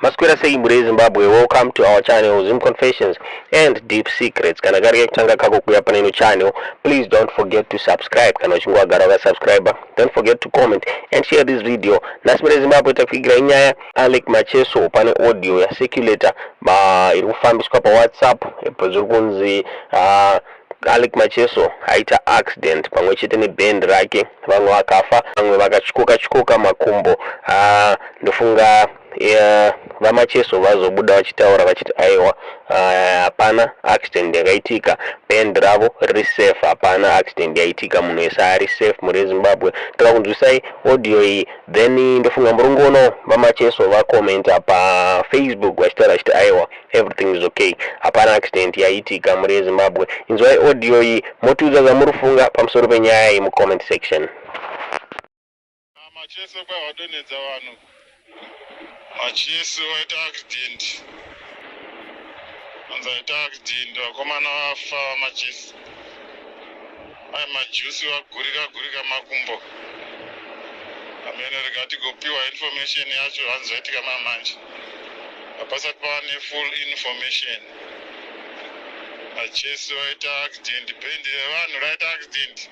Maskwera sei muri Zimbabwe, welcome to our channel Zim Confessions and Deep Secrets. Kana kari kutanga kako kuya pana ino channel, please don't forget to subscribe. Kana uchingwa gara subscriber, don't forget to comment and share this video. Nasmere Zimbabwe tafigira inyaya Aleck Macheso pane audio ya circulator ba irufambiswa pa WhatsApp epozurkunzi Aleck Macheso aita accident pamwe chete neband rake, vamwe vakafa vamwe vakachikoka makumbo. Ndofunga vaMacheso vazobuda vachitaura vachiti aiwa hapana accident yakaitika, band ravo riri safe, hapana accident yaitika, munhu wese ari safe muri Zimbabwe. Takakunzwisai audio iyi, then ndofunga murungono vaMacheso vakomenta pa Facebook vachitaura vachiti aiwa everything is okay, hapana accident yaitika muri Zimbabwe. Inzwai audio iyi motiudza zvamurifunga pamusoro penyaya iyi mucomment section. Macheso kwa wadonedza vanhu. Macheso waita accident. Anzaita accident vakomana vafa Macheso. Ai majusi vagurika makumbo. Amene regati kupiwa information yacho hanzoitika mamanje. Apasati pane full information. Macheso waita accident, band revanhu raita accident.